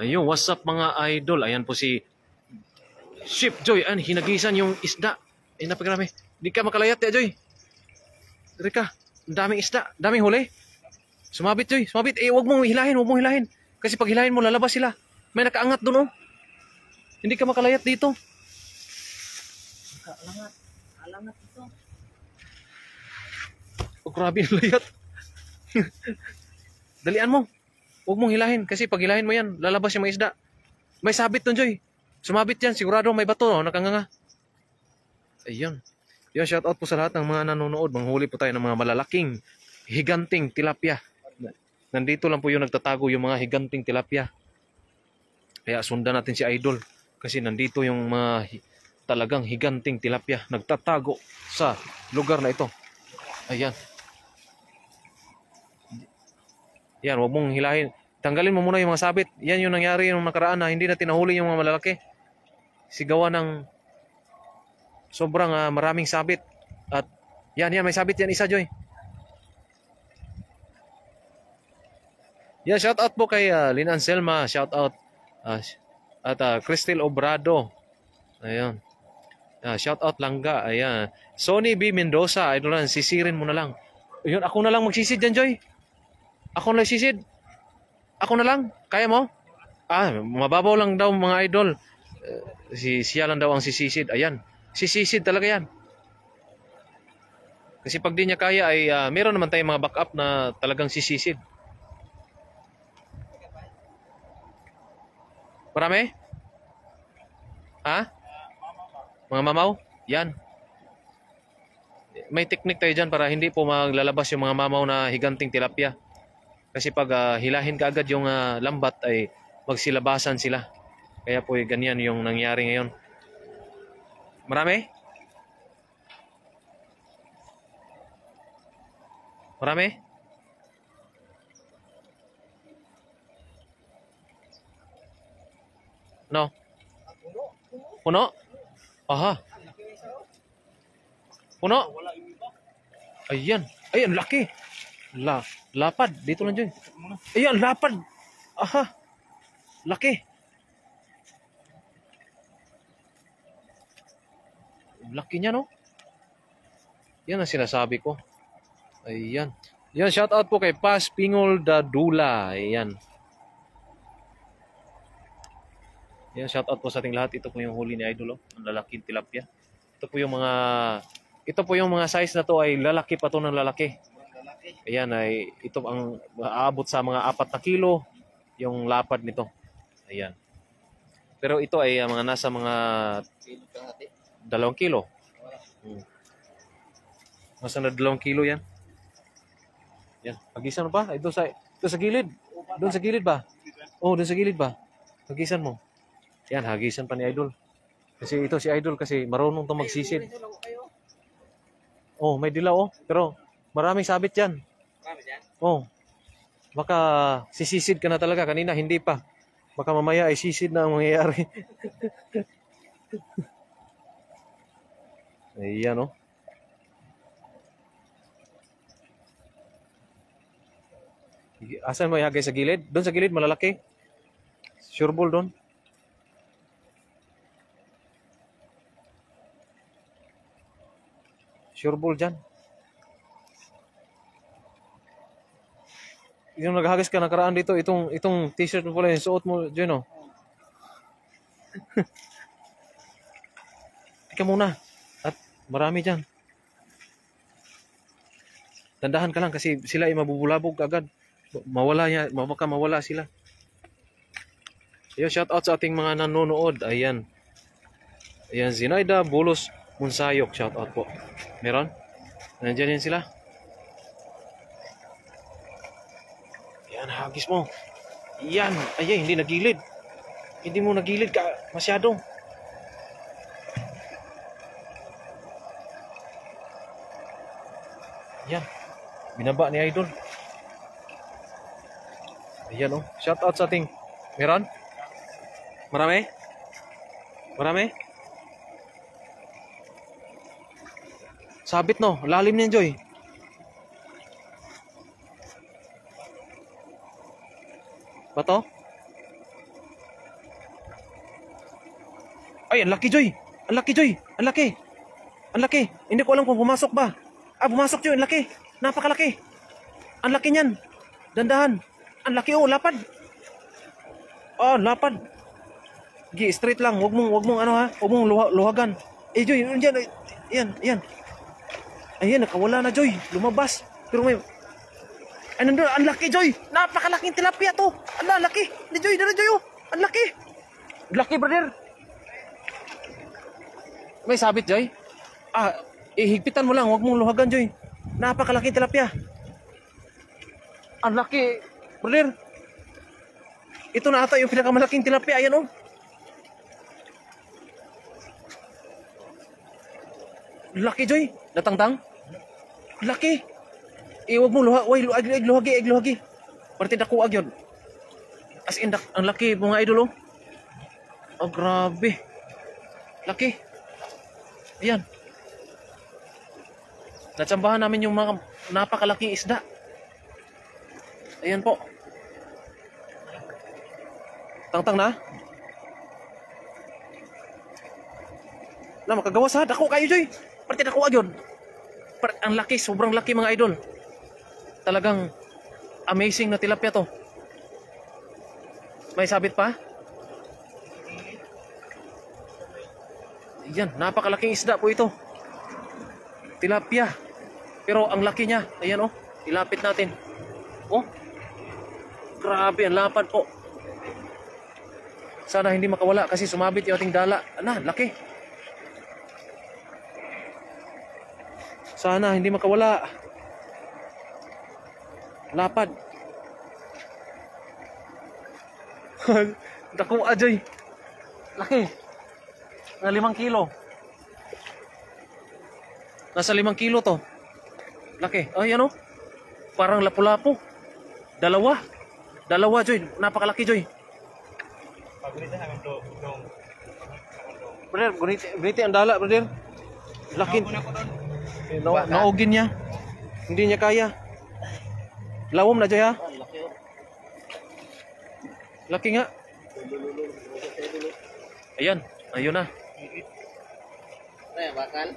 Ayun, what's up mga idol? Ayan po si Chef Joy. Ayan, hinagisan yung isda. Ay, napakarami. Di ka makalayat ya, Joy. Dari ka. Ang daming isda. Daming huli. Sumabit, Joy. Sumabit. Eh, wag mong hilahin. Wag mong hilahin. Kasi pag hilahin mo, lalabas sila. May nakaangat doon, oh. Hindi ka makalayat dito. Alangat. Alangat ito. Oh, grabe yung layat. Dalian mo. Huwag mong hilahin. Kasi pag hilahin mo yan, lalabas yung mga isda. May sabit doon, Joy. Sumabit yan. Sigurado may bato, oh. Nakanganga. Ayun. Yun, shout out po sa lahat ng mga nanonood. Manghuli po tayo ng mga malalaking higanting tilapia. Nandito lang po yung nagtatago yung mga higanting tilapia. Kaya sundan natin si Idol. Kasi nandito yung mga talagang higanting tilapia. Nagtatago sa lugar na ito. Ayan. Yan, huwag mong hilahin. Tanggalin mo muna yung mga sabit. Yan yung nangyari yung nakaraan na hindi natin nahuli yung mga malalaki. Sigawa ng sobrang maraming sabit. At yan, may sabit yan isa, Joy. Yan, shout out po kay Lynn Anselma. Shout out. At Cristel Obrado. Ayan. Shout out Langga. Ayan. Sonny B. Mendoza. Idol lang, sisirin mo na lang. Ayun, ako na lang magsisid dyan, Joy. Ako na lang sisid. Ako na lang. Kaya mo? Mababaw lang daw mga idol. Siya lang daw ang sisisid. Ayan. Sisisid talaga yan. Kasi pag di niya kaya ay meron naman tayong mga backup na talagang sisisid. Marami? Ha? Mga mamaw? Yan. May technique tayo dyan para hindi po maglalabas yung mga mamaw na higanting tilapia. Kasi pag hilahin ka agad yung lambat ay magsilabasan sila. Kaya po ganyan yung nangyari ngayon. Marami? Marami? No? Puno? Aha. Puno? Ayan. Ayan, laki. Lapad. Dito lang dyan. Ayan, lapad. Aha. Laki. Laki niya, no? Yan ang sinasabi ko. Ayan. Yan, shout out po kay Pas Pingol Dadula. Ayan. Yan, shout out po sa ating lahat. Ito po yung huli ni Idol, oh. Ang lalaking tilapia. Ito po yung mga size na to ay lalaki pa to ng lalaki. Ayan, ay ito ang aabot sa mga 4 na kilo yung lapad nito. Ayan. Pero ito ay mga nasa mga 2 kilo. Nasa na 2 kilo yan. Yan. Hagisan mo pa? Ito sa gilid. Doon sa gilid ba? Oh, doon sa gilid ba? Hagisan mo. Yan, hagisan pa ni Idol. Kasi ito si Idol kasi marunong to magsisid. Oh, may dilaw, oh. Pero maraming sabit yan. Marami dyan? Oh. Baka sisisid ka na talaga. Kanina hindi pa. Baka mamaya ay sisid na ang mangyayari. Ayan, oh. Asan mo ihagay sa gilid? Doon sa gilid, malalaki. Sureball doon. Sureball dyan. Yung naghagis ka nakaraan dito, itong t-shirt mo pala yung suot mo, dyan, oh. Tika muna. At marami dyan. Tandahan ka lang kasi sila ay mabubulabog agad. Baka mawala sila. Ayan, shout out sa ating mga nanonood. Ayan. Ayan, Zinaida Bulos Munsayok. Shout out po. Meron? Nandiyan yan sila. Ayan, hagis mo. Ayan. Ayan, hindi nagilid. Hindi mo nagilid ka masyado. Ayan. Binaba ni Idol. Ayan, oh. Shout out sa ating. Meron? Marami? Marami? Sabit, no? Lalim niyan, Joy. Bato? Ay, ang laki, Joy. Ang laki, Joy. Ang laki. Ang laki. Hindi ko alam kung pumasok ba. Ah, pumasok, Joy. Ang laki. Napakalaki. Ang laki niyan. Dandahan. Ang laki, oh. Lapad. Oh, lapad. Gi, straight lang. Wag mong ano ha. Wag mong luhagan. Eh, Joy. Yan. Yan. Ayan, nakawala na, Joy. Lumabas. Pero may... Ay, nandun. Ang laki, Joy. Napakalaking tilapia to. Ang laki. Hindi, Joy. Dala, Joy, oh. Ang laki. Laki, brother. May sabit, Joy? Ah, ihigpitan mo lang. Huwag mong luhagan, Joy. Napakalaking tilapia. Ang laki, brother. Ito na ata yung pinakamalaking tilapia. Ayan, oh. Laki, Joy. Datang-tang. Laki. Eh, huwag mong luhagi. Parti dako agyon. As in, ang laki, mga idol, oh. Oh, grabe. Laki. Ayan. Natsambahan namin yung mga napakalaking isda. Ayan po. Tang-tang na. Na, makagawas ha. Dako kayo, Joy. Parti dako agyon. Ang laki, sobrang laki mga idol. Talagang amazing na tilapia to. May sabit pa? Ayan, napakalaking isda po ito. Tilapia. Pero ang laki niya. Ayan, oh. Ilapit natin. Oh. Grabe, ang lapad po. Sana hindi makawala kasi sumabit yung ating dala. Ana, laki. Sana hindi makawala. Lapad. Dako, Ajoy. Laki. Na 5 kilo. Nasa 5 kilo to. Laki. Ay, ano? Parang lapu-lapu. Dalawa, Joy. Napakalaki, Joy. Brother, guniti ang dala, brother. Laki. Naugin niya. Hindi niya kaya. Lawom na, Joy, ha? Laki nga. Ayan. Ayun na. Ay, bakal.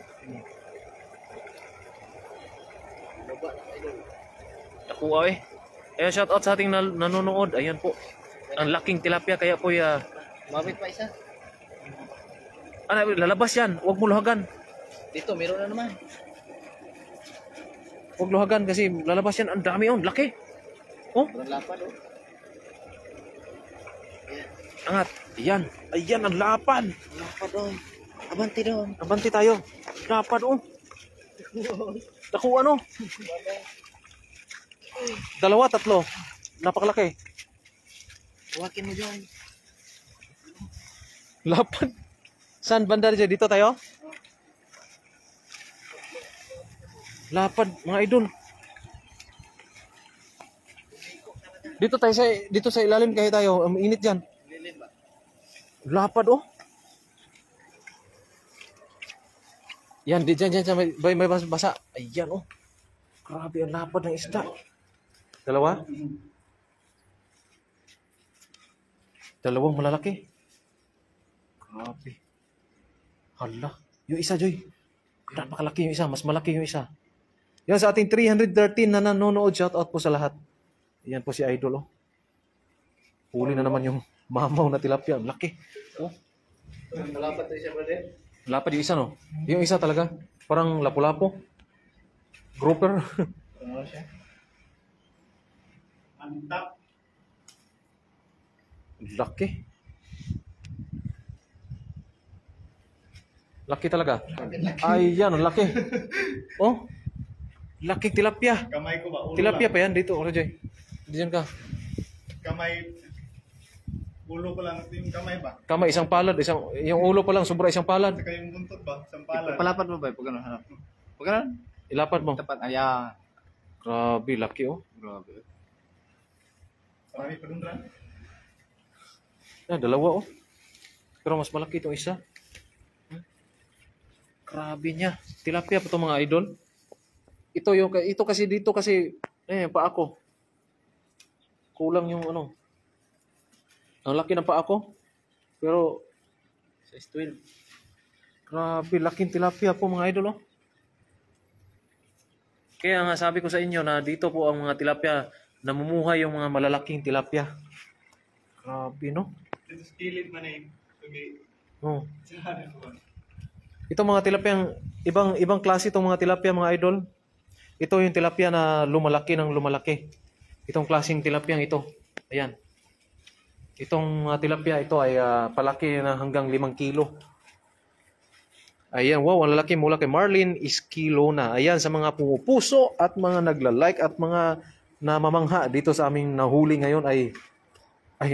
Nakuha eh. Ayan, shout out sa ating nanonood. Ayan po. Ang laking tilapia kaya po Mabit pa isa. lalabas yan. Huwag mo luhagan. Dito, meron na naman. Huwag luhagan kasi lalabas yan. Ang dami yun. Laki. Oh, Meron lapad, oh. angat. Ayan. Ayan ang lapad. Lapad, oh. Abanti doon. Abanti tayo. Lapad oh. Nakuha ano? 2, 3. Napakalaki. Huwakin mo dyan. Lapad. Saan banda dyan? Dito tayo? Lapad, mga idol. Dito sa ilalim kaya tayo. Ang init diyan. Lapad oh. Yan, diyan may basa. Ayan oh. Grabe ang lapad ng isda. 2. 2 malalaki. Grabe. Hala. Yung isa, Joy. Napakalaki yung isa. Mas malaki yung isa. Yan sa ating 313 na nanonood. Shout out po sa lahat. Yan po si Idol, oh. Huli na naman yung mamaw na tilapia. Ang laki. Oh. Malapad to siya, brother. Lapad yung isa, no? Yung isa talaga. Parang lapu-lapo. Grouper. Ano siya? Antap. Laki. Laki talaga. Ay, yan. Ang laki. Oh. Laki tilapia. Kamay ko ba? Ulo Tilapia lang. pa yan. Dito, Rojoy. Diyan ka. Kamay. Ulo ko lang. Ito yung kamay ba? Kamay, isang palad. Yung ulo pa lang, sobra isang palad. Saka yung buntot ba? Sampalan. Palapad mo ba? Pag ano, hanap mo. Pag ano? Ilapad mo. Tapat. Ayan. Grabe, laki, oh. Grabe. Marami pa dun, Dran. Yan, 2, oh. Pero mas malaki itong isa. Grabe niya. Tilapia pa itong mga idol. Ito kasi dito kasi pa ako. Kulang yung ano. Ang laki ng paa ko. Pero Size 12. Grabe, laking tilapia po mga idol, oh. Kaya nga sabi ko sa inyo na dito po ang mga tilapia, namumuhay yung mga malalaking tilapia. Grabe, no? Ito sa kilid man eh. Pagi, Oh. saan ko ba? Ito mga tilapia, ibang klase itong mga tilapia mga idol. Ito yung tilapia na lumalaki ng lumalaki. Itong klaseng tilapia ito. Ayan. Itong tilapia ito ay palaki na hanggang 5 kilo. Ayan, wow, ang lalaki mula kay Marlene Esquilona. Ayan, sa mga pumupuso at mga nagla-like at mga namamangha dito sa aming nahuli ngayon ay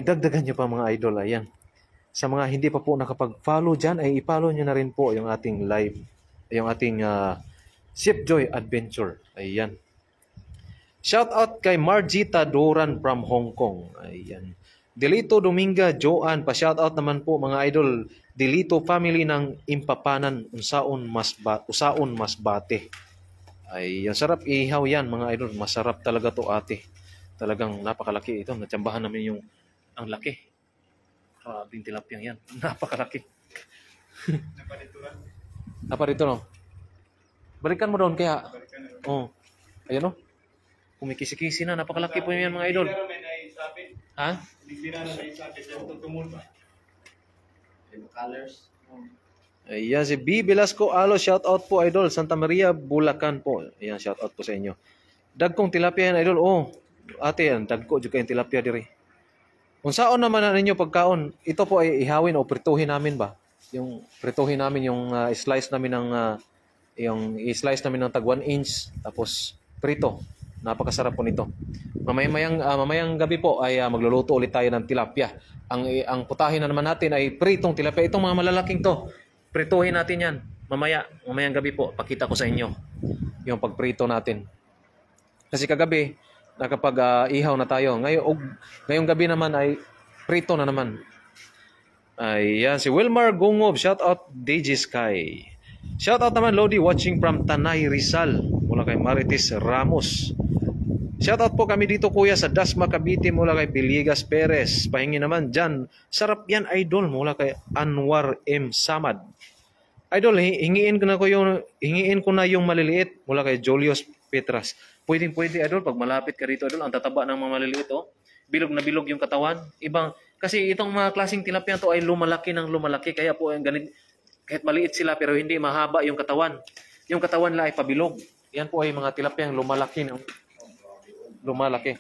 dagdagan nyo pa mga idol. Ayan. Sa mga hindi pa po nakapag-follow dyan, ay i-follow nyo na rin po yung ating live, yung ating Ship Joy Adventure. Ayan. Shout out kay Margita Doran from Hong Kong. Ayan. Delito Dominga Joan, pa-shout out naman po mga idol. Delito family ng Impapanan, usaon mas bate. Ay, ang sarap ihaw yan mga idol. Masarap talaga to ate. Talagang napakalaki ito. Natsambahan namin yung ang laki. Grabing tilapiyang yan. Napakalaki. Napadituran. Naparito no. Balikan mo doon kaya. Balikan na. Oh. Ayan no. Kumikisi-kisi na. Napakalaki po yan mga idol. Hindi na naman ay sabi. Ha? Hindi na naman ay sabi. Diyan tutumul ba? Yung colors. Ayan, si B. Velasco Alo, shout out po idol, Santa Maria, Bulacan po. Ayan, shout out po sa inyo. Dagkong tilapia yan idol. Oh, ate yan, dagko juga yung tilapia diri. Kung saan naman na ninyo pagkaon, ito po ay ihawin o prituhin namin ba? Yung prituhin namin yung slice namin ng yung i-slice namin ng tag 1 inch tapos prito. Napakasarap po nito. Mamayang gabi po ay magluluto ulit tayo ng tilapia. Ang putahin na naman natin ay pritong tilapia. Itong mga malalaking to, prituhin natin yan. Mamayang gabi po, pakita ko sa inyo yung pagprito natin. Kasi kagabi, nakapag-ihaw na tayo. Ngayong gabi naman ay prito na naman. Ayan, si Wilmar Gungob, shout out DJ Sky. Shout out naman Lodi, watching from Tanay Rizal. Mula kay Marites Ramos. Shoutout po kami dito kuya sa Dasma Cavite mula kay Villegas Perez. Pahingi naman dyan. Sarap yan idol mula kay Anwar M. Samad. Idol, hingiin ko na yung maliliit mula kay Julius Petras. Pwede idol pag malapit ka rito idol. Ang tataba ng mga maliliit oh. Bilog na bilog yung katawan. Kasi itong mga klaseng tilapia to ay lumalaki ng lumalaki. Kaya po kahit maliit sila pero hindi mahaba yung katawan. Yung katawan lang ay pabilog. Yan po ay mga tilapia lumalaki ng lumalaki.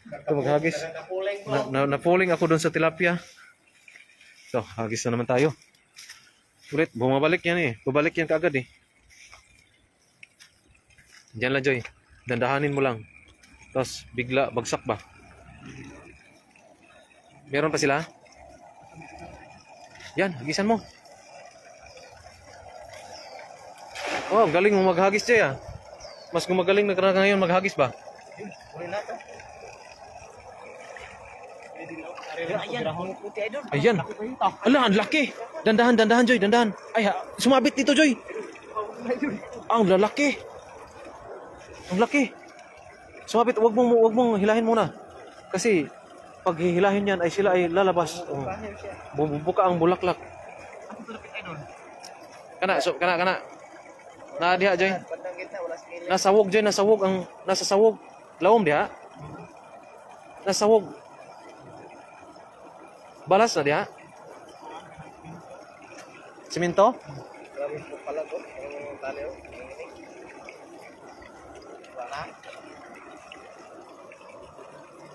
Ito maghagis. Napuling ako doon sa tilapia. So, hagis na naman tayo. Ulit, bumabalik yan eh. Bumalik yan kaagad eh. Diyan lang Joy. Dandahanin mo lang. Tapos bigla, bagsak ba? Meron pa sila? Yan, hagisan mo. Oh, galing mo maghagis Jay ah. Mas gumagaling na ka ngayon maghagis ba? Ayan. Ala, ang laki. Dandahan Joy, dandahan. Ay, sumabit dito Joy. Ang lalaki. Ang laki. Sumabit, wag mong hilahin muna. Kasi pag hihilahin yan ay sila ay lalabas. Bubuka ang bulaklak. Kana. Na diha Joy. Nasawog Joy, nasawog ang nasa sawog. Lawom diha. Nasawog. Balas na diha. Simento?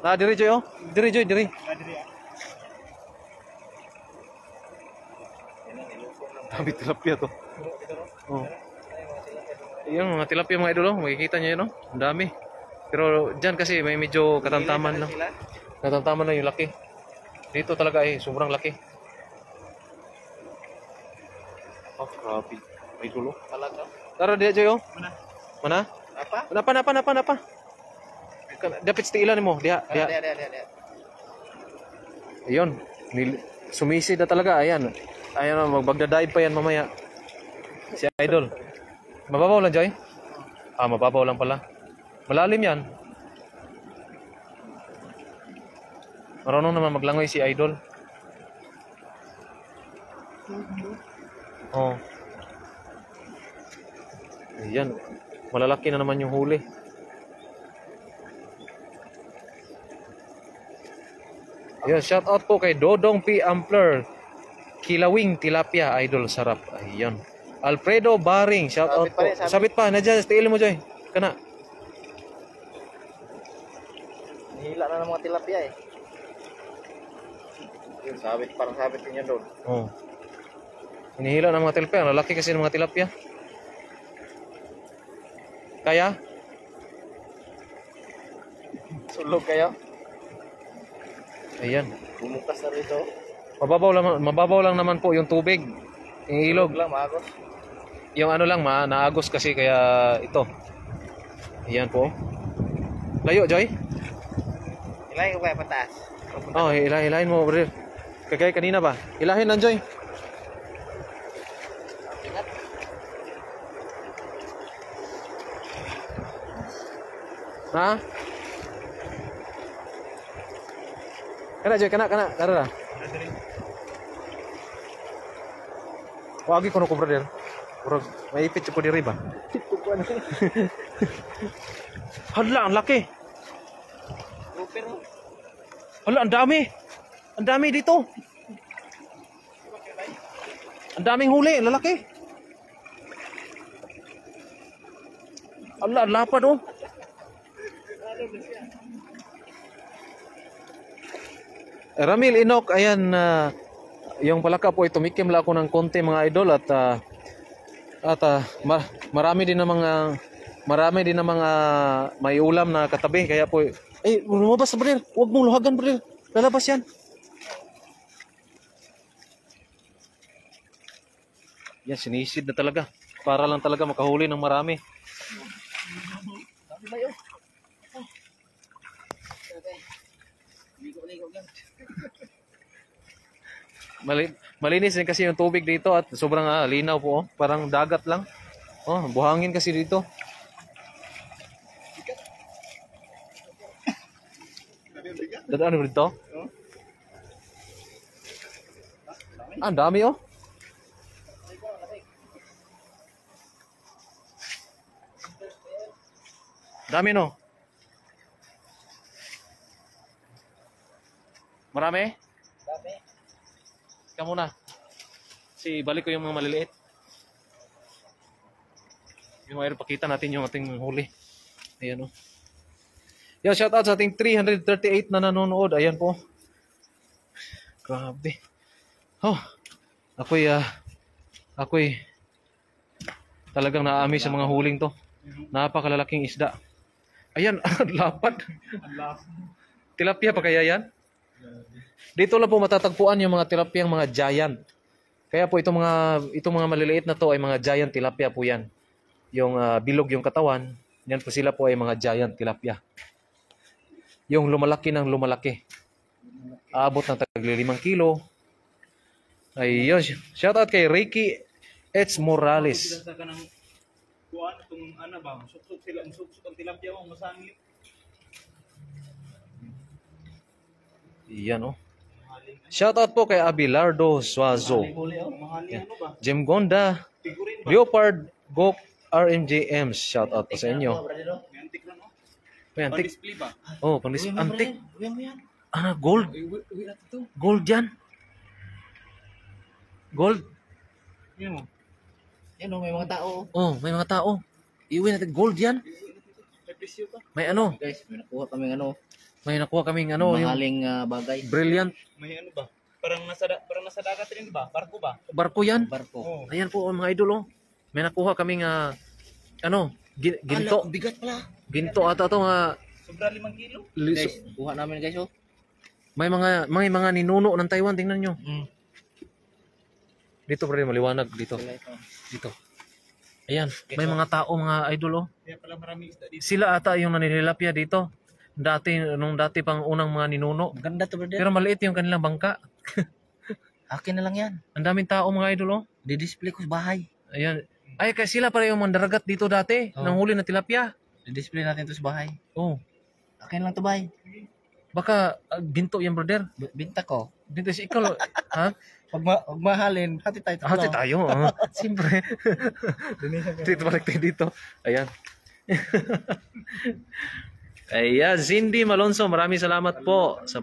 Na diri Joy oh. Diri Joy, diri. Dami tilapia to. Oh. Yung mga tilapia mga idol, makikita nyo yun, ang dami. Pero dyan kasi may medyo katamtaman lang. Katamtaman lang yung laki. Dito talaga sobrang laki. Oh, grabe. May dulo. Tara, diya Joy, oh. Mana? Napa. Dapat stiilan mo, diya. Ayun. Sumisid na talaga, ayan. Ayan, magbagdadive pa yan mamaya. Si idol. Mababaw lang, Joy? Mababaw lang pala. Malalim yan. Marunong naman maglangoy si Idol. Oh. Ayan. Malalaki na naman yung huli. Ayan, shout out po kay Dodong P. Ampler. Kilawing tilapia, Idol, sarap. Ayan. Alfredo Baring, shout out po. Sabit pa, nadyan, tiil mo, Joy. Kana. Hila na ng mga tilapia eh. Yun, parang sabit din yan doon. Oh. Hinihila ng mga tilapia. Lalaki kasi ng mga tilapia. Kaya? Sulog kayo. Ayan. Bumukas na rito. Mababaw lang naman po yung tubig. Yung ilog. Lang, maagos. Yung ano lang, naagos kasi kaya ito. Ayan po. Layo, Joy. Ilahin ko kaya pataas. Oh, hilahin mo, bro. Kagaya kanina ba? Hilahin lang, Joy. Ha? Kana, Joy, kana. Tara. Wagi ko no ko, brother. Bro, maipit ko diri ba? Hala, ang laki. Hala, ang dami. Ang dami dito. Ang daming huli, lalaki. Hala, ang lapad oh. Ramil Inok, ayan, yung palaka po, tumikim lang ako ng konti mga idol at marami din na mga may ulam na katabi kaya po lumabas brother, huwag mong luhagan brother, lalabas yan. Yan, sinisid na talaga para lang talaga makahuli ng marami. Malinis din kasi yung tubig dito at sobrang linaw po, oh. Parang dagat lang. Oh, buhangin kasi dito. Dadaan mo dito? Ang dami oh. Dami no. Marami? Dami. Ikaw muna. Balik ko yung mga maliliit. Yung mga pakita natin yung ating huli. Ayan o. Yan, shout out sa ating 338 na nanonood. Ayan po. Grabe. Oh, ako'y talagang naami sa mga huling to. Napakalalaking isda. Ayan, lapad. Tilapia pa kaya yan? Dito lang po matatagpuan yung mga tilapiyang mga giant. Kaya po itong mga maliliit na to ay mga giant tilapia po yan. Yung bilog yung katawan, yan po sila po ay mga giant tilapia. Yung lumalaki ng lumalaki. Aabot ng tagli 5 kilo. Ayun. Shout out kay Ricky H. Morales. Kuan itong ano ba? Suksok ang tilapia mo, masangit. Iyan oh. Shout out po kay Abelardo Suazo. Mahalin ano ba? Jim Gonda, Leopard, Gok, RMJMs. Shout out po sa inyo. May antik na no? May antik. Display ba? Oh, antik. Gold. Gold yan. Gold. Yan mo. Yan o, may mga tao. Oh, may mga tao. Iuwi natin. Gold yan. May presyo ka. Guys, may nakuha kaming May nakuha kaming yung mahaling bagay. brilliant. May ano ba? Parang nasa dagat rin ba? Barko ba? Barko yan. Barko. Oh. Ayan po mga idol oh. May nakuha kaming ginto. Bigat pala. Ginto ata to nga. Sobra 5 kilo? Guys, kuha namin guys oh. May mga ninuno ng Taiwan, tingnan nyo. Dito pre, maliwanag dito. Dito. Ayan, may mga tao, mga idol oh. Kaya pala maraming isda dito. Sila ata yung nanililapya dito. Nung dati pang unang mga ninuno. Ganda to brother. Pero maliit yung kanilang bangka. Akin na lang yan. Ang daming tao mga idol oh. Di-display ko sa bahay. Ayan. Ay, kasi sila pala yung mandaragat dito dati. Oh. Nang huli na tilapia. Di-display natin to sa bahay. Oh. Akin lang to bay. Baka ginto yan, brother. Binta ko. Dito si ikaw, ha? Pag mahalin, hati tayo tatlo. Hati tayo, siyempre. Dito balik tayo dito. Ayan. Ayan, Cindy Malonzo, maraming salamat po sa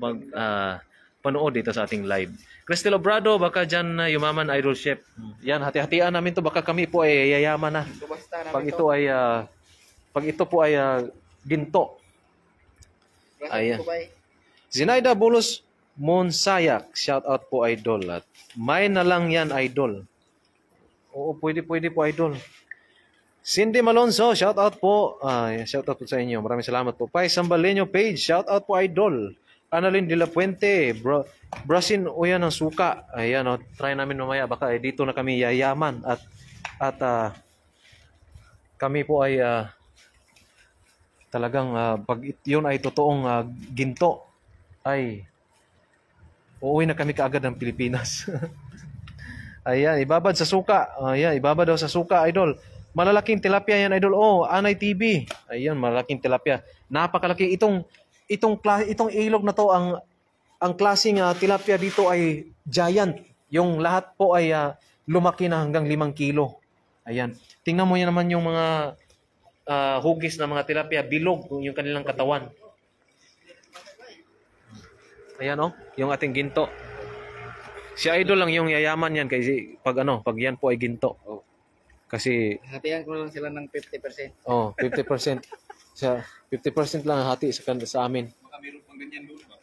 panood dito sa ating live. Cristel Obrado, baka dyan yumaman idol chef. Yan, hati-hatian namin to, baka kami po ay yayaman na. Basta namin Pag ito ay ginto. Ayan. Zinaida Bulos Monsayak, shout out po idol. At may na lang yan idol. Oo, pwede po idol. Cindy Malonzo, shout out po. Shout out po sa inyo. Maraming salamat po. Pai Sambaleño page, shout out po idol. Annalyn de la Puente, Brasin Uyan ng Suka. Ayan, try namin mamaya. Baka dito na kami yayaman. At kami po ay talagang pag yun ay totoong ginto, ay uuwi na kami kaagad ng Pilipinas. Ayan, ibabad sa suka. Ayan, ibabad daw sa suka, idol. Malalaking tilapia yan, idol. Oh, Anay TV. Ayan, malalaking tilapia. Napakalaki. Itong ilog na to, ang klaseng tilapia dito ay giant. Yung lahat po ay lumaki na hanggang 5 kilo. Ayan. Tingnan mo yan naman yung mga hugis na mga tilapia. Bilog yung kanilang katawan. Ayan yung ating ginto. Si idol lang yung yayaman yan kasi pag yan po ay ginto. Kasi Hatihan ko lang sila ng 50%. 50%. Sa 50% lang hati sa amin. Baka meron pang ganyan doon ba?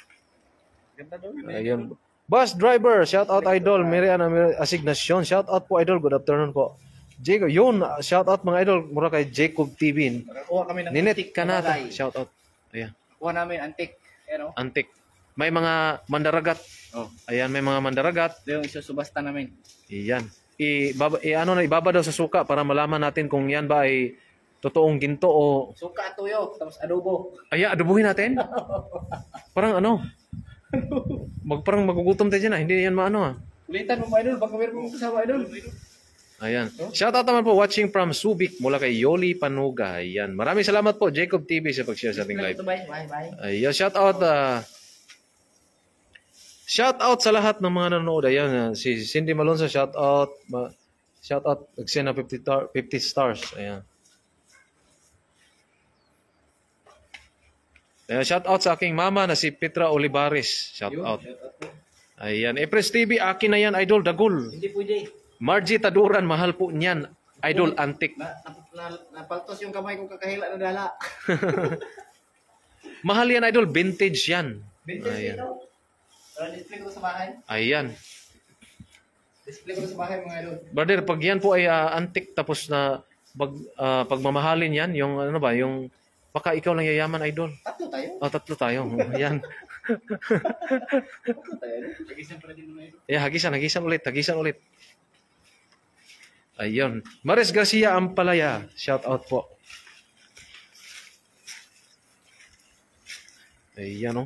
Ganda doon. Ayun. Bus driver, shout out idol. Miriana Asignacion, shout out po idol. Good afternoon po. Jacob, yun, shout out mga idol. Mura kay Jacob TV. Kuha kami ng Ninet antique Kanata, na bagay. shout out. Ayan, Kuha namin antique. Ano? antik. May mga mandaragat. Ayan, may mga mandaragat. Ito yung isusubasta namin. Iyan. Ibaba daw sa suka para malaman natin kung yan ba ay totoong ginto o Suka, tuyo, tapos adobo. adubuhin natin. Parang parang magugutom tayo dyan hindi yan maano Ulitan mo ba, idol? Baka meron mong kasama, idol. Ayan. Shout out naman po watching from Subic mula kay Yoli Panuga. Ayan. Maraming salamat po Jacob TV sa pag-share sa ating live. Bye, bye. Ayan. Shout out sa lahat ng mga nanonood. Ayan. Si Cindy Malonzo, shout out. Shout out. Nagsend na 50 stars. Ayan. Ayan. Shout out sa aking mama na si Petra Olivares. Shout out. Ayan. Epres TV, akin na yan, idol. Dagul. Hindi pwede. Margie Taduran, mahal po niyan. Idol, antik. Napaltos yung kamay ko kakahila na dala. Mahal yan, idol. Vintage yan. Vintage Ayan. dito. Display ko sa bahay. Ayan. Display ko sa bahay, mga idol. Brother, pag yan po ay antik tapos na pagmamahalin yan, yung yung baka ikaw lang yayaman, idol. Tatlo tayo. 3 tayo. Ayan. Tatlo tayo. Hagisan pa rin mga idol. Hagisan ulit. Ayun. Maris Garcia Ampalaya. Shout out po. Ayan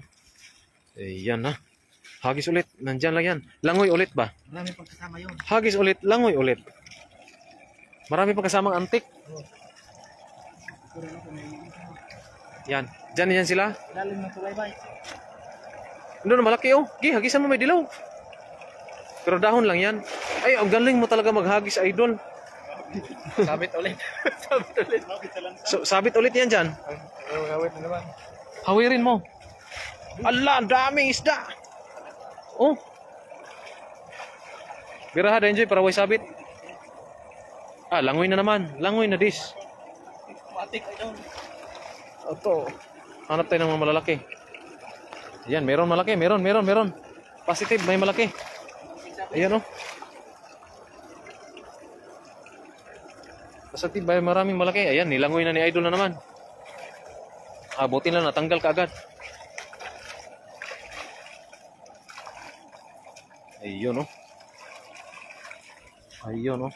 Ayan na. Hagis ulit. Nandyan lang yan. Langoy ulit ba? Marami pang kasama yun. Hagis ulit. Langoy ulit. Marami pa kasamang antik. Yan. Diyan sila. Ilalim ng tulay-bay. Doon malaki hagisan mo may dilaw. Pero dahon lang yan. Ay, ang galing mo talaga maghagis, idol. Sabit ulit. Sabit ulit yan dyan. Gawin na naman. Hawirin mo. Ala, ang daming isda. Biraha, enjoy para way sabit. Langoy na naman. Langoy na dis. Matik, idol. Ito. Hanap tayo ng mga malalaki. Yan, meron malaki. Meron. Positive, may malaki. Ayan Positive, may maraming malaki. Ayan, nilangoy na ni Idol na naman. Buti lang, natanggal ka agad. Ayun Ayun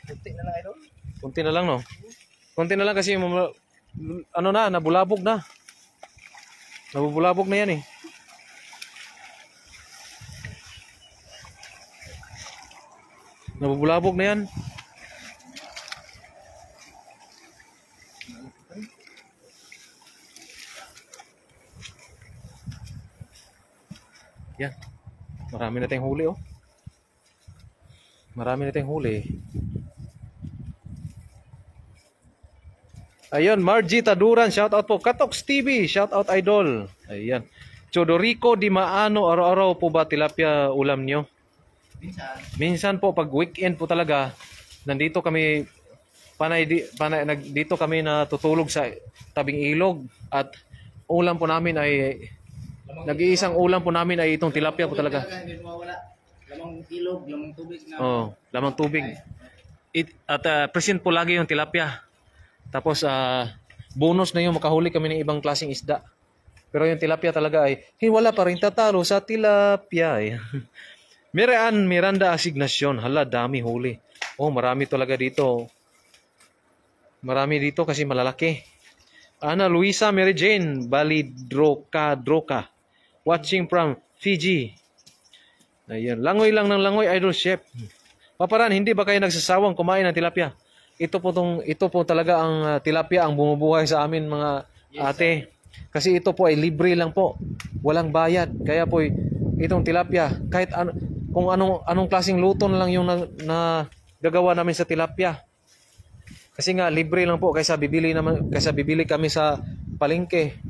Kunti na lang, idol. Kunti na lang, no? Kunti na lang kasi nabulabog na. Nabubulabog na yan eh. Nabubulabog na yan. Yan. Marami na tayong huli, oh. Marami na tayong huli. Ayun, Margie Taduran, shout out po. Katox TV, shout out idol. Ayan. Chodorico Di Maano, araw-araw po ba tilapia ulam nyo? Minsan. Minsan po pag weekend po talaga, nandito kami dito kami natutulog sa tabing ilog at ulam po namin ay nag-iisang ulam po namin ay itong tilapia po talaga. Hindi mawawala. Lamang ilog, lamang tubig na. Oh, lamang tubig. Present po lagi yung tilapia. Tapos bonus na yung makahuli kami ng ibang klaseng isda. Pero yung tilapia talaga ay wala pa rin tatalo sa tilapia. Miranda Asignacion. Hala, dami huli. Oh, marami talaga dito. Marami dito kasi malalaki. Ana Luisa Mary Jane Balidroka. Watching from Fiji. Ayan. Langoy lang ng langoy, Idol Chef. Paparan, hindi ba kayo nagsasawang kumain ng tilapia? Ito po talaga ang tilapia ang bumubuhay sa amin mga ate. Kasi ito po ay libre lang po. Walang bayad. Kaya po itong tilapia, kahit kung anong klaseng luto na lang yung na gagawa namin sa tilapia. Kasi nga libre lang po kaysa bibili kami sa palengke.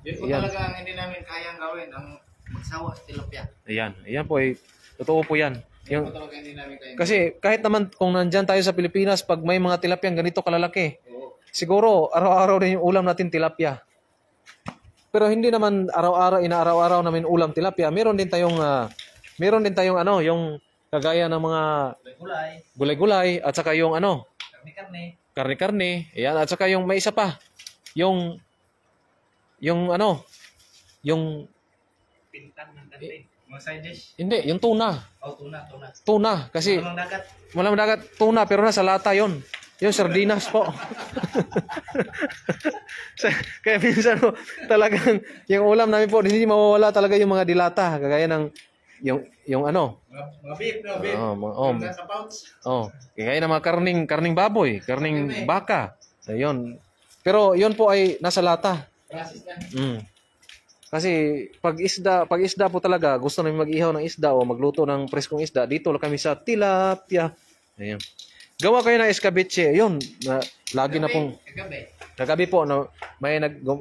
Yun po talaga ang hindi namin kayang gawin, ang magsawa sa tilapia. Ayan po ay totoo po yan. Yun po talaga hindi namin kayang Kasi kahit naman kung nandyan tayo sa Pilipinas, pag may mga tilapia ganito kalalaki, Oo. siguro araw-araw din yung ulam natin tilapia. Pero hindi naman araw-araw namin ulam tilapia. Meron din tayong yung kagaya ng mga Gulay, gulay-gulay at saka yung karne-karne. karne-karne. Ayan, at saka yung may isa pa. Yung Pintang ng karne. Mga side dish. hindi, yung tuna. Oh, tuna. Tuna kasi Lamang dagat. malam dagat tuna pero nasa lata yon. Yung sardinas po. Kaya minsan po, talagang yung ulam namin po, hindi mawawala talaga yung mga dilata. Kagaya ng yung Mga beef, no? Beef. Nasa pouch. Kagaya ng mga karning baboy, karning baka. Ayun. Pero yun po ay nasa lata. Process na. Kasi pag isda po talaga, gusto namin mag-ihaw ng isda o magluto ng preskong isda, dito lang kami sa tilapia. Ayun. Gawa kayo ng escabeche. Yun, lagi na pong kagabi po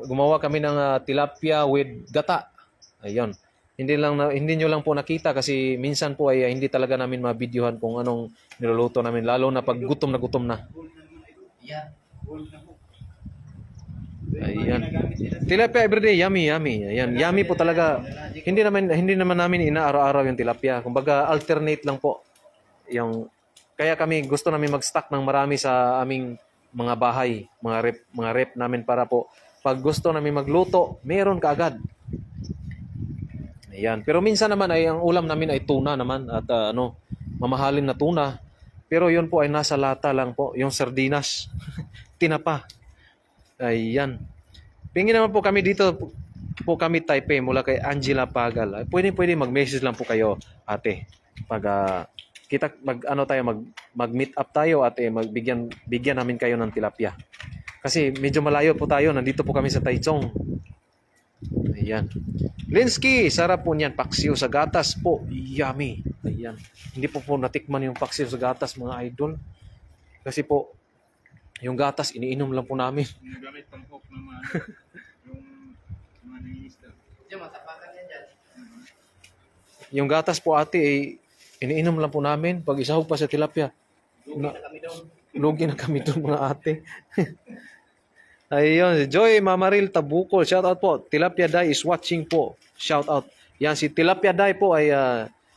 gumawa kami ng tilapia with gata. Ayun. Hindi nyo lang po nakita kasi minsan po ay hindi talaga namin mabidyohan kung anong niluluto namin lalo na pag gutom na. Yan. Ayan. Tilapia everyday, yummy. Ayan, yummy po talaga. Hindi naman namin inaaraw-araw yung tilapia. Kumbaga alternate lang po. Kaya kami gusto namin mag-stock ng marami sa aming mga bahay, mga rep namin para po pag gusto namin magluto, meron kaagad. Ayan. Pero minsan naman ay ang ulam namin ay tuna naman at mamahalin na tuna. Pero yun po ay nasa lata lang po, yung sardinas. Tinapa. Ayan. Pingin naman po kami dito po kami Taipei mula kay Angela Pagal. Pwede mag-message lang po kayo, ate. Pag mag-meet up tayo at bigyan namin kayo ng tilapia. Kasi medyo malayo po tayo, nandito po kami sa Taichung. Ayan. Linsky, sarap po niyan. Paksiw sa gatas po. Yummy. Ayan. Hindi po natikman yung paksiw sa gatas mga idol. Kasi po, yung gatas, iniinom lang po namin. Yung gamit pang hook ng mga yung mga nangingisda. Diyan, matapakan yan dyan. Yung gatas po ate, iniinom lang po namin. Pag isahog pa sa tilapia, lugi na kami doon mga ate. Ayun, Joy Mamaril Tabukol, shout out po. Tilapia Day is watching po. Shout out. Yan, si Tilapia Day po ay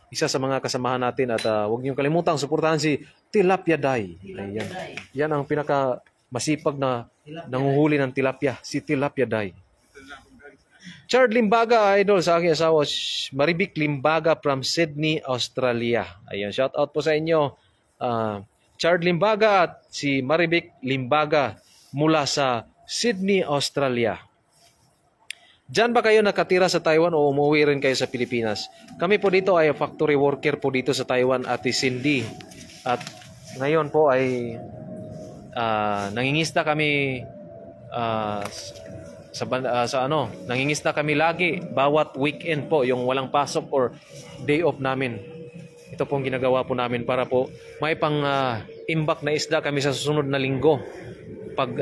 isa sa mga kasamahan natin at huwag niyong kalimutang suportahan si Tilapia Day. Ayan. Yan ang pinaka masipag na nanguhuli ng tilapia, si Tilapia Day. Chard Limbaga, idol sa aking asawa, Maribik Limbaga from Sydney, Australia. Ayan, shout out po sa inyo. Chard Limbaga at si Maribik Limbaga mula sa Sydney, Australia. Diyan ba kayo nakatira sa Taiwan o umuwi rin kayo sa Pilipinas? Kami po dito ay factory worker po dito sa Taiwan, Ate Cindy. At ngayon po ay nangingista kami sa ano, nangingisda kami lagi bawat weekend po, yung walang pasok or day off namin. Ito pong ginagawa po namin para po may pang imbak na isda kami sa susunod na linggo pag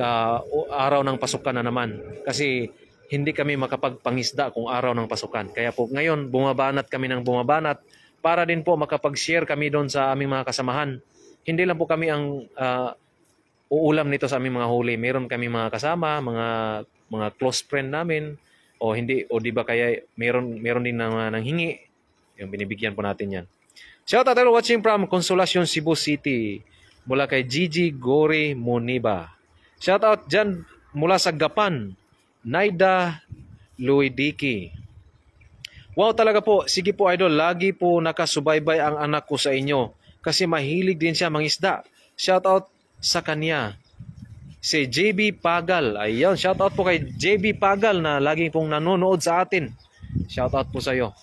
araw ng pasukan na naman. Kasi hindi kami makapagpangisda kung araw ng pasukan. Kaya po ngayon bumabanat kami ng bumabanat para din po makapag-share kami doon sa aming mga kasamahan. Hindi lang po kami ang uulam nito sa aming mga huli. Meron kami mga kasama, mga close friend namin o hindi o di ba kaya meron din nang hingi. Yung binibigyan po natin 'yan. Shout out watching from Consolacion, Cebu City. Mula kay Gigi Gori Moniba. Shout out dyan mula sa Gapan. Naida Luidiki. Wow talaga po. Sige po idol. Lagi po nakasubaybay ang anak ko sa inyo. Kasi mahilig din siya mangisda. Shout out sa kanya. Si JB Pagal. Ayun. Shout out po kay JB Pagal na lagi pong nanonood sa atin. Shout out po sa iyo.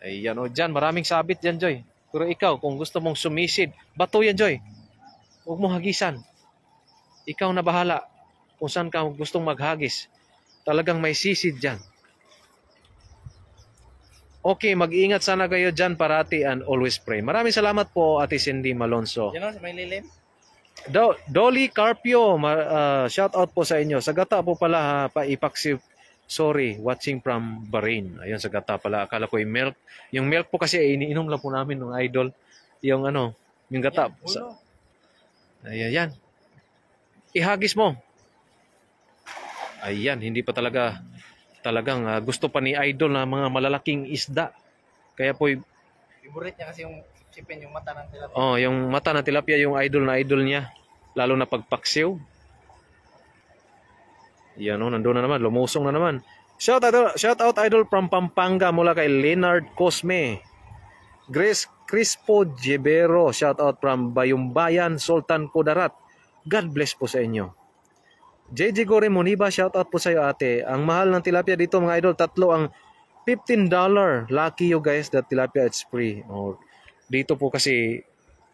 Ayan o dyan, maraming sabit dyan, Joy. Pero ikaw, kung gusto mong sumisid, bato yan, Joy. Huwag mong hagisan. Ikaw na bahala kung saan ka gustong maghagis. Talagang may sisid dyan. Okay, mag-iingat sana kayo dyan parati and always pray. Maraming salamat po, Ate Cindy Malonzo. Yan o, sa may lilim. Dolly Carpio, shout out po sa inyo. Sa gata po pala, ha, paipaksi. Sorry, watching from Bahrain. Ayun, sa gata pala. Akala ko yung milk. Yung milk po kasi iniinom lang po namin ng idol. Yung ano, yung gata. Ayan, yan. Ihagis mo. Ayan, hindi pa talagang gusto pa ni idol na mga malalaking isda. Kaya po, Favorite niya kasi yung sipin, yung mata ng tilapia. oh, yung mata ng tilapia, yung idol na idol niya. Lalo na pagpaksiw. Yan o, nandun na naman. Lumusong na naman. Shout out idol from Pampanga mula kay Leonard Cosme. Grace Crispo Jebero. Shout out from Bayumbayan, Sultan Kudarat. God bless po sa inyo. JJ Gore Moniba, shout out po sa iyo ate. Ang mahal ng tilapia dito mga idol, tatlo ang $15. Lucky you guys that tilapia it's free. Oh, dito po kasi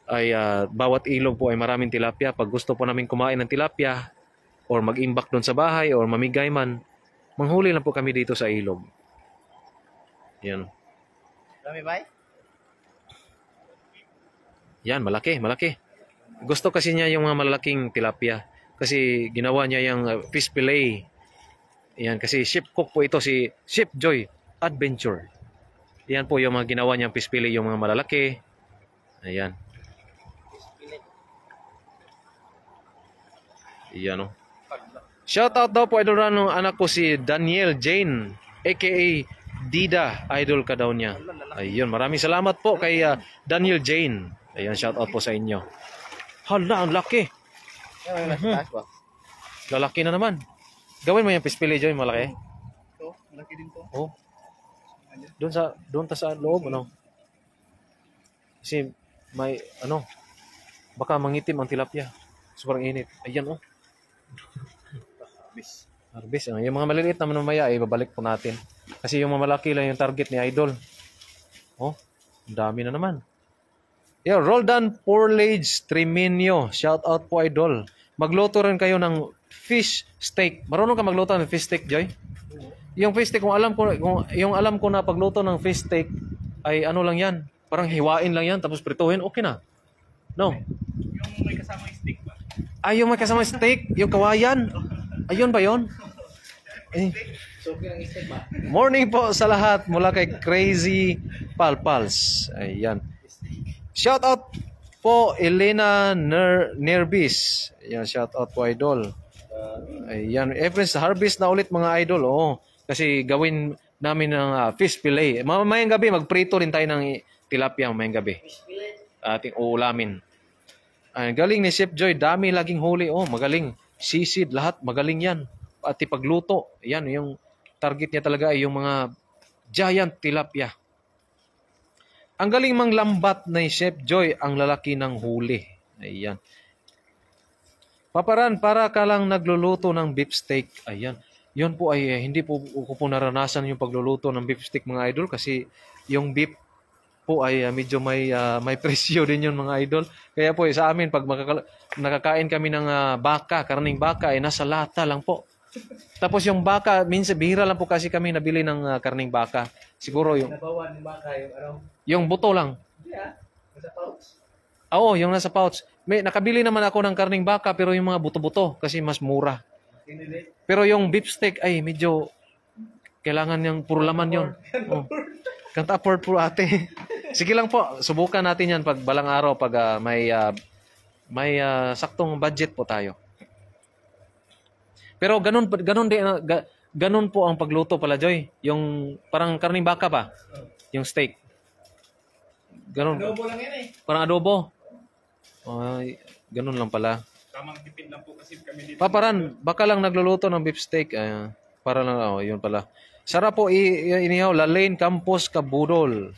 ay bawat ilog po ay maraming tilapia. Pag gusto po namin kumain ng tilapia, or mag-imbak doon sa bahay, or mamigay man, manghuli lang po kami dito sa ilog. Yan. Dami ba? Yan, malaki. Gusto kasi niya yung mga malalaking tilapia. Kasi ginawa niya yung fish fillet. Yan, kasi chef cook po ito, si Chef Joy Adventure. Yan po yung mga ginawa niyang fish fillet, yung mga malalaki. Ayan. Yan o. Shout out daw po idol ng anak ko si Daniel Jane aka Dida, idol ka daw niya. Ayun, maraming salamat po kay Daniel Jane. Ayan, shout out po sa inyo. Hala, ang laki. Lalaki na naman. Gawin mo yung fish fillet, Joy, malaki. Ito, malaki din to. Oh. Doon sa loob ano. Kasi may ano, baka mangitim ang tilapia. Sobrang init. Ayan oh. Harvest. Yung mga maliliit naman mamaya ay babalik po natin. Kasi yung mamalaki lang yung target ni Idol. Oh, dami na naman. Yeah, Roldan Porlage Triminio. Shout out po Idol. Magluto rin kayo ng fish steak. Marunong ka magluto ng fish steak, Joy? Yung fish steak, kung alam ko na pagluto ng fish steak ay ano lang 'yan. Parang hiwain lang 'yan tapos prituhin, okay na. No. Yung may kasama stick ba? Ay, yung may kasama steak, yung kawayan. Ayun ba 'yon? Eh. Morning po sa lahat mula kay Crazy Palpals. Ayan. Shout out po Elena Nervis. Ayan, shout out po Idol. Ayan, friends, harvest na ulit mga Idol. Oh, kasi gawin namin ng fish fillet. Mamayang gabi magprito rin tayo ng tilapia mamayang gabi. Ating uulamin. Ay, galing ni Chef Joy, dami laging huli. Oh, magaling. Sisid lahat, magaling 'yan. At ipagluto. Yan, yung target niya talaga ay yung mga giant tilapia. Ang galing mang lambat ni Chef Joy, ang lalaki ng huli. Ayan. Paparan, para ka lang nagluluto ng beef steak. Ayan. Yun po ay hindi po ko naranasan yung pagluluto ng beef steak mga idol kasi yung beef po ay medyo may presyo din yun mga idol. Kaya po sa amin pag nakakain kami ng baka, karning baka ay nasa lata lang po. Tapos yung baka, minsan bihira lang po kasi kami nabili ng karning baka. Siguro yung Nabawan ba kayo, ano? yung buto lang. Hindi nasa pouch. Oo, yung nasa pouch. May nakabili naman ako ng karning baka pero yung mga buto-buto kasi mas mura. Hindi. Pero yung beef steak ay medyo kailangan yung puro laman yun. Oh. Can't afford po ate. Sige lang po, subukan natin yan pag balang araw pag may saktong budget po tayo. Pero ganun po ang pagluto pala, Joy. Yung parang karning baka pa, yung steak. Ganun. Adobo lang yan eh. Parang adobo. Ay, ganun lang pala. Tamang tipid lang po kasi kami dito. Paparan, baka lang nagluluto ng beef steak. Para lang, yun pala. Sarap po inihaw, Lalaine Campos Kabudol.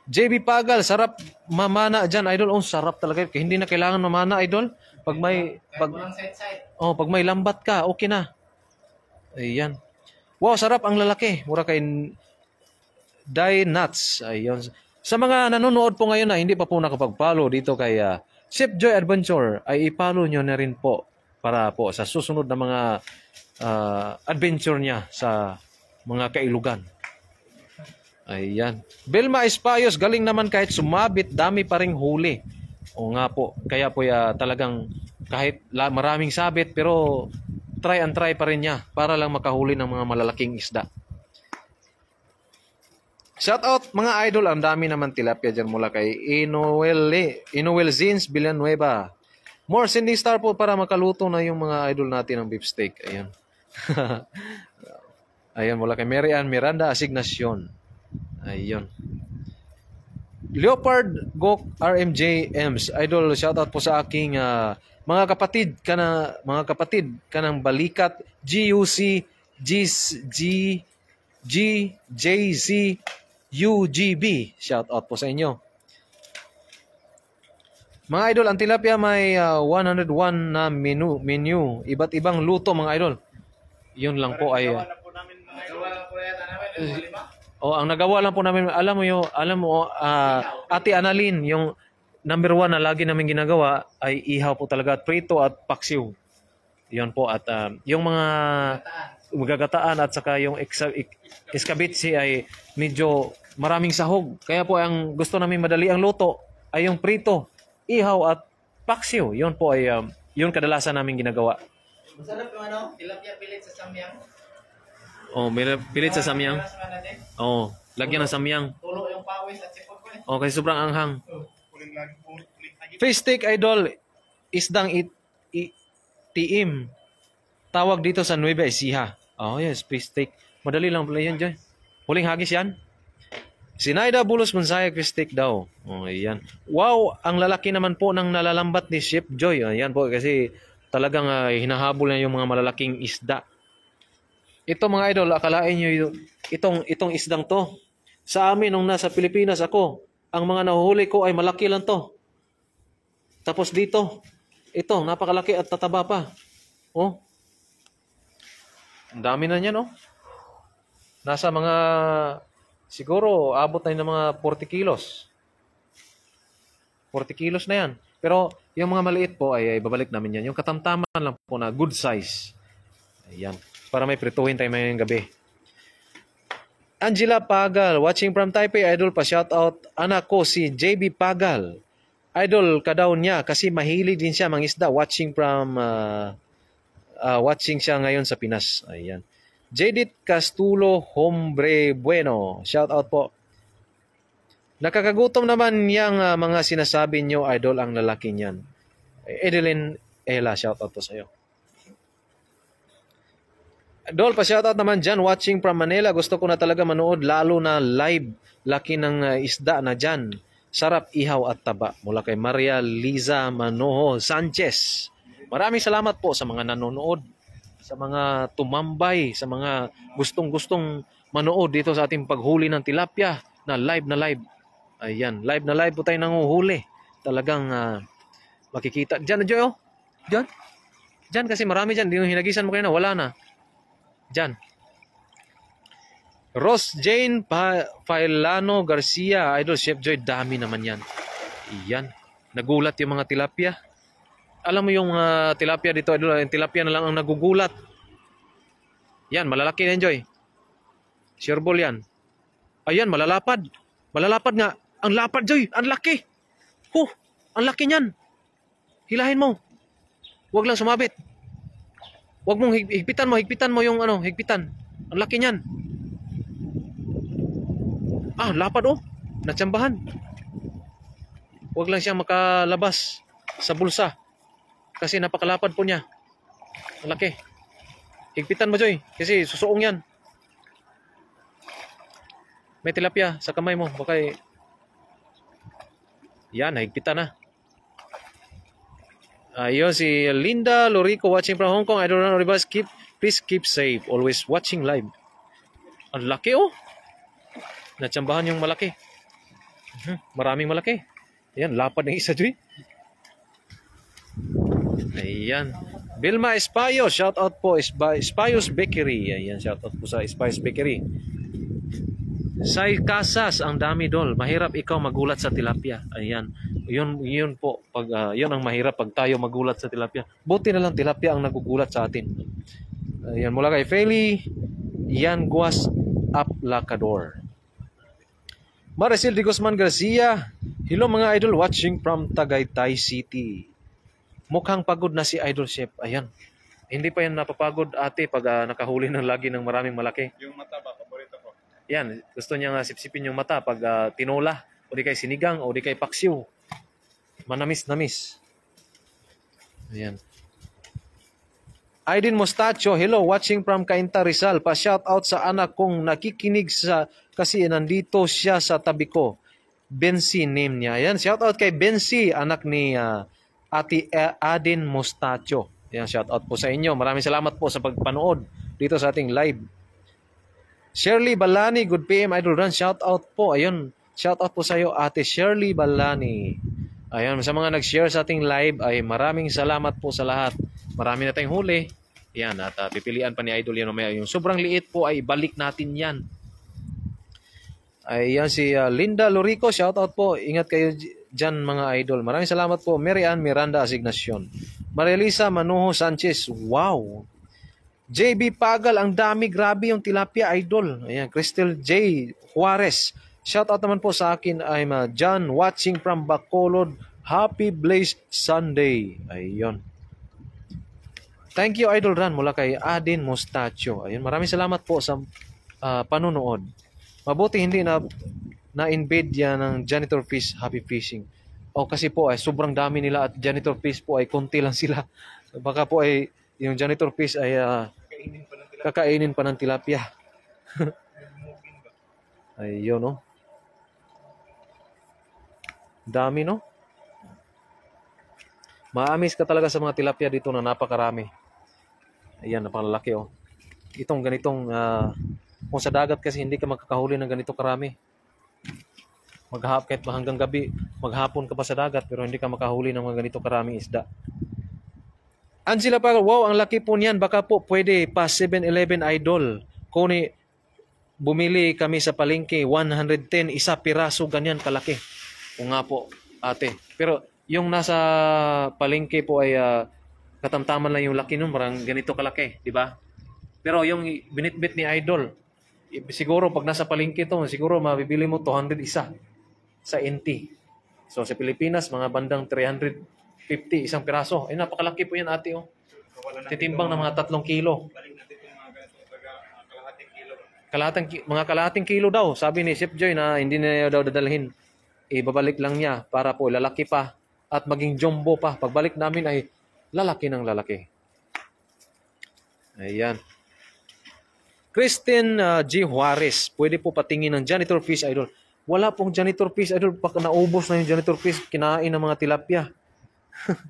JB Pagal, sarap mamana dyan, idol. Oh, sarap talaga. Kaya hindi na kailangan mamana, idol. Pag may, Kahit walang side-side. pag may lambat ka, okay na. Ayan. Wow, sarap ang lalaki. Mura kay Die Nuts. Ayun. Sa mga nanonood po ngayon na hindi pa po nakapag-follow dito kay Chef Joy Adventure, ay i-follow nyo na rin po para po sa susunod na mga adventure niya sa mga kailugan. Ayan. Belma Espayos, galing naman kahit sumabit, dami pa ring huli. O nga po, kaya po talagang kahit maraming sabit, pero try and try pa rin niya para lang makahuli ng mga malalaking isda. Shout out mga idol, ang dami naman tilapia dyan mula kay Inoel Zins Villanueva. More sending star po para makaluto na yung mga idol natin ng beef steak. Ayan. Ayan, mula kay Mary Ann Miranda Asignacion. Ayun. Leopard Gok RMJ Ems. Idol, shout out po sa aking mga kapatid ka ng Balikat GUC GJZ UGB. Shout out po sa inyo. Mga idol, ang tilapia may 101 na menu. Iba't ibang luto mga idol. Yun lang po ay Nagawa na po namin mga idol. Nagawa lang po yata namin. Lima. ang nagawa lang po namin, alam mo, Ate Annalyn, yung number 1 na lagi namin ginagawa ay ihaw po talaga, prito at paksiw. Yun po, at yung mga magagataan at saka yung iskabitsi ay medyo maraming sahog. Kaya po ang gusto namin madali ang luto ay yung prito, ihaw at paksiw. Yun po ay yun kadalasan namin ginagawa. Masarap yung ano? Tilapia pilit sa samyang. Oh, may pilit sa samyang. Oh, lagyan ng samyang. Tulo yung pawis at sipot ko eh. Oh, kasi sobrang anghang. Kuling lagi po. Kuling lagi. Fish steak, idol, isdang tiim. Tawag dito sa Nueva Ecija. Oh, yes, fish steak. Madali lang pala yan, Joy. Huling hagis yan. Sinaida Bulos Mansayag fish steak daw. Oh, ayan. Wow, ang lalaki naman po ng nalalambat ni Chef Joy. Ayan po, kasi talagang hinahabol na yung mga malalaking isda. Ito mga idol, akalain nyo itong isdang to. Sa amin, nung nasa Pilipinas ako, ang mga nahuhuli ko ay malaki lang to. Tapos dito, ito, napakalaki at tataba pa. Oh. Ang dami na niyan, oh. Nasa mga, siguro, abot na yun ng mga 40 kilos. 40 kilos na yan. Pero, yung mga maliit po, ay babalik namin yan. Yung katamtaman lang po na good size. Ayan. Para may prituhin tayo ngayong gabi. Angela Pagal, watching from Taipei, idol pa shout out. Anak ko si JB Pagal. Idol ka daw niya kasi mahilig din siya mangisda. Watching siya ngayon sa Pinas. Ayan. Jadit Castulo Hombre Bueno. Shout out po. Nakakagutom naman yang mga sinasabi nyo, idol, ang lalaki niyan. Edeline Ella, shout out po sa iyo. Idol, pa-shoutout naman dyan, watching from Manila. Gusto ko na talaga manood, lalo na live. Laki ng isda na dyan. Sarap, ihaw at taba. Mula kay Maria Liza Manoho Sanchez. Maraming salamat po sa mga nanonood, sa mga tumambay, sa mga gustong-gustong manood dito sa ating paghuli ng tilapia na live na live. Ayan, live na live po tayo nanguhuli. Talagang makikita. Dyan, Joy, oh. Dyan. Dyan kasi marami dyan. Yung hinagisan mo kayo na, wala na. Diyan. Ross Jane Failano Garcia. Idol, Chef Joy, dami naman yan. Iyan. Nagulat yung mga tilapia. Alam mo yung tilapia dito, idol, yung tilapia na lang ang nagugulat. Yan, malalaki na yan, Joy. Sure ball yan. Ayan, malalapad. Malalapad nga. Ang lapad, Joy. Ang laki. Ang laki niyan. Hilahin mo. Huwag lang sumabit. Huwag mong higpitan mo. Higpitan mo yung higpitan. Ang laki niyan. Lapad oh. Natsambahan. Huwag lang siyang makalabas sa bulsa. Kasi napakalapad po niya. Ang laki. Higpitan mo, Joy. Kasi susuong yan. May tilapia sa kamay mo. Baka yan, higpitan na. Ayun, si Linda Lorico watching from Hong Kong. I don't know, please keep safe. Always watching live. Ang laki oh. Natsambahan yung malaki. Maraming malaki. Ayan, lapad ng isa, Joy. Ayan. Vilma Espayo, shout out po. Espayos Bakery. Ayan, shout out po sa Espayos Bakery. Say Casas, ang dami dol. Mahirap ikaw magulat sa tilapia. Ayan. Yun po. Yun ang mahirap pag tayo magulat sa tilapia. Buti na lang tilapia ang nagugulat sa atin. Ayan, mula kay Feli Yan Guas Aplacador. Maricel de Guzman Garcia. Hello mga idol, watching from Tagaytay City. Mukhang pagod na si Idol Chef. Ayan. Hindi pa yan napapagod ate pag nakahuli ng lagi ng maraming malaki. Yung mata ba, paborito ko. Yan, gusto niya nga sipsipin yung mata pag tinola, o di kay sinigang, o di kay paksiw. Manamis-namis. Ayan. Aiden Mostacho, hello, watching from Cainta Rizal. Pa-shout out sa anak kong nakikinig kasi nandito siya sa tabi ko. Bensi name niya. Ayan, shout out kay Bensi, anak ni Ate Aiden Mostacho. Ayan, shout out po sa inyo. Maraming salamat po sa pagpanood dito sa ating live. Shirley Balani, good PM Idol Run. Shout out po. Ayun, shout out po sa iyo Ate Shirley Balani. Ayun, sa mga nag-share sa ating live ay maraming salamat po sa lahat. Marami na tayong huli. Yan, at pipilian pa ni Idol yan mamaya. Yung sobrang liit po ay balik natin yan. Ayan si Linda Lorico, shout out po. Ingat kayo dyan mga idol. Maraming salamat po. Mary Ann Miranda Asignacion. Marilisa Manuho Sanchez, wow. JB Pagal, ang dami, grabe yung tilapia idol. Ayan, Crystal J. Juarez. Shout out naman po sa akin. I'm John watching from Bacolod. Happy Blaze Sunday. Ayun. Thank you Idol Ran mula kay Adin Mostacho. Ayun, maraming salamat po sa panunood. Mabuti hindi na-invade yan ng janitor fish, happy fishing. Kasi po ay sobrang dami nila at janitor fish po ay konti lang sila. Baka po ay yung janitor fish ay kakainin pa ng tilapia. Ayun no. Dami no. Maamis ka talaga sa mga tilapia dito na napakarami. Ayan, napakalaki oh. Itong ganitong kung sa dagat kasi hindi ka makakahuli ng ganito karami. Kahit hanggang gabi, maghapon ka pa sa dagat pero hindi ka makahuli ng mga ganito karaming isda. Angela Pagal, wow, ang laki po niyan. Baka po pwede pa 7-Eleven Idol. Kuni bumili kami sa palengke, 110, isa piraso, ganyan kalaki. O nga po, ate. Pero yung nasa palengke po ay katamtaman lang yung laki nun, parang ganito kalaki, di ba? Pero yung binitbit ni Idol, siguro pag nasa palengke to, siguro mabibili mo 200 isa sa NT. So sa Pilipinas, mga bandang 350 isang piraso. Ay napakalaki po yan ate oh. Titimbang ng mga 3 kilo. Mga kalahating kilo daw. Sabi ni Chef Joy na hindi na daw dadalhin. Ibabalik lang niya para po lalaki pa at maging jumbo pa. Pagbalik namin ay lalaki ng lalaki. Ayan. Christine G. Juarez, pwede po patingin ng janitor fish idol. Wala pong janitor fish idol. Pag naubos na yung janitor fish, kinain ng mga tilapia.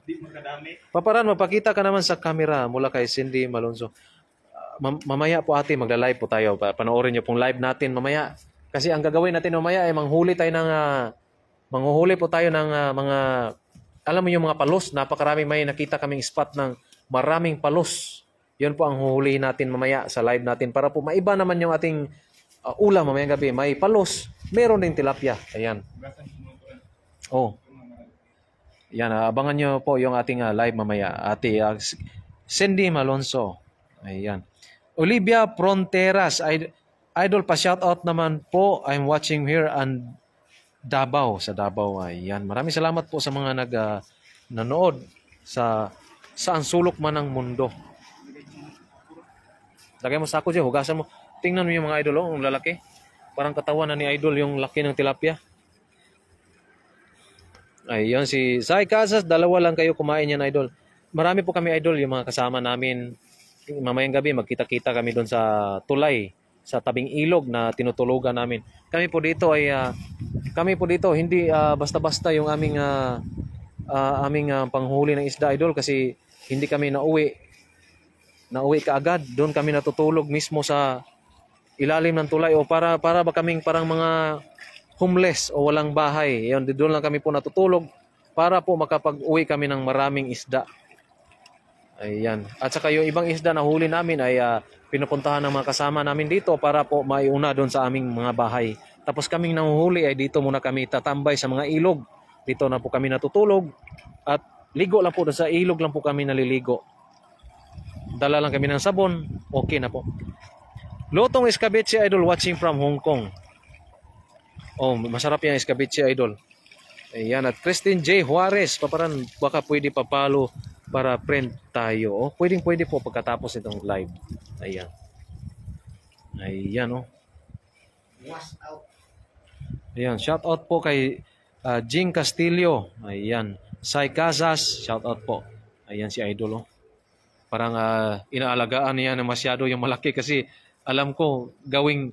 Di magkadami. Paparan, mapakita ka naman sa camera mula kay Cindy Malonzo. Mamaya po ate, magla-live po tayo. Panoorin niyo pong live natin mamaya. Kasi ang gagawin natin mamaya ay manghuhuli po tayo ng mga, alam mo yung mga palos. Napakarami, may nakita kaming spot ng maraming palos. Yun po ang huhulihin natin mamaya sa live natin para po maiba naman yung ating ulam mamayang gabi. May palos, meron din tilapia. Ayan. Oh. Yan, abangan nyo po yung ating live mamaya. Ate Cindy Malonzo. Ayan. Olivia Fronteras, idol pa shoutout naman po. I'm watching here and Davao, sa Davao. Ayan. Maraming salamat po sa mga nanood sa saan sulok man ng mundo. Lagay mo sa ako dyan, hugasan mo. Tingnan mo yung mga idol, ang lalaki. Parang katawan na ni idol yung laki ng tilapia. Ayun, si Sai Casas, dalawa lang kayo kumain yan, idol. Marami po kami, idol, yung mga kasama namin. Mamayang gabi, magkita-kita kami doon sa tulay, sa tabing ilog na tinutulugan namin. Kami po dito hindi basta-basta yung aming panghuli ng isda, idol, kasi hindi kami nauwi kaagad. Doon kami natutulog mismo sa ilalim ng tulay o para ba kaming parang mga homeless o walang bahay. Yun, doon lang kami po natutulog para po makapag-uwi kami ng maraming isda. Ayan. At saka yung ibang isda na huli namin ay pinupuntahan ng mga kasama namin dito para po maiuna doon sa aming mga bahay. Tapos kaming nanguhuli ay dito muna kami tatambay sa mga ilog. Dito na po kami natutulog at ligo lang po doon sa ilog lang po kami naliligo. Dala lang kami ng sabon, okay na po. Lotong escabeche, idol, watching from Hong Kong. Oh, masarap yung escabeche, idol. Ayan, at Christine J. Juarez, paparan, baka pwede papalo para friend tayo. Oh, pwede po pagkatapos itong live. Ayan. Ayan, oh. Wash out. Ayan, shout out po kay Jing Castillo. Ayan. Sai Casas, shout out po. Ayan si idol, oh. Parang inaalagaan niya na masyado yung malaki kasi alam ko gawing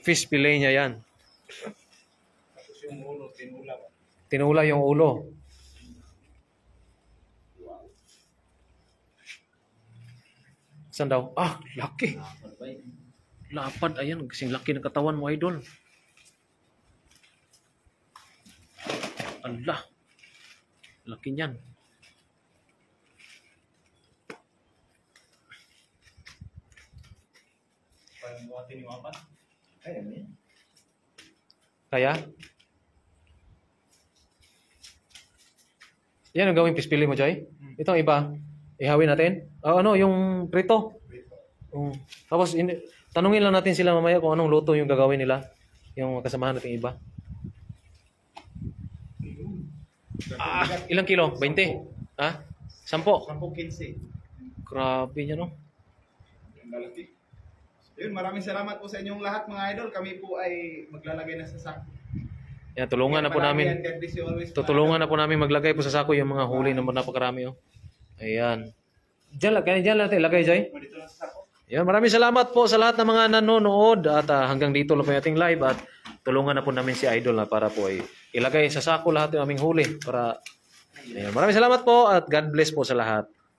fish fillet niya yan. Tapos yung ulo, tinula. Tinula yung ulo. Saan daw? Ah, laki. Lapad, ayan. Kasing laki ng katawan mo, idol. Allah. Laki niyan. Parang buhatin yung apat. Kaya? Yan ang gawing pispili mo, Joy. Itong iba, ihawin natin. Yung prito. Tapos, tanungin lang natin sila mamaya kung anong luto yung gagawin nila. Yung kasamahan natin iba. Ilang kilo? 20? Ha? 10? 10-15. Grabe niya, no? Ang lalaki. Yun, maraming salamat po sa inyong lahat mga idol. Kami po ay maglalagay na sa sako. Yan, tulungan na po namin. Tutulungan na po namin maglagay po sa sako yung mga huli na napakarami, oh. Ayan. Diyan natin ilagay, Jay. Dito lang sa sako. Yan, maraming salamat po sa lahat ng mga nanonood at hanggang dito lang po yung ating live at tulungan na po namin si Idol na para po ay ilagay sa sako lahat yung aming huli para. Ayan, maraming salamat po at God bless po sa lahat.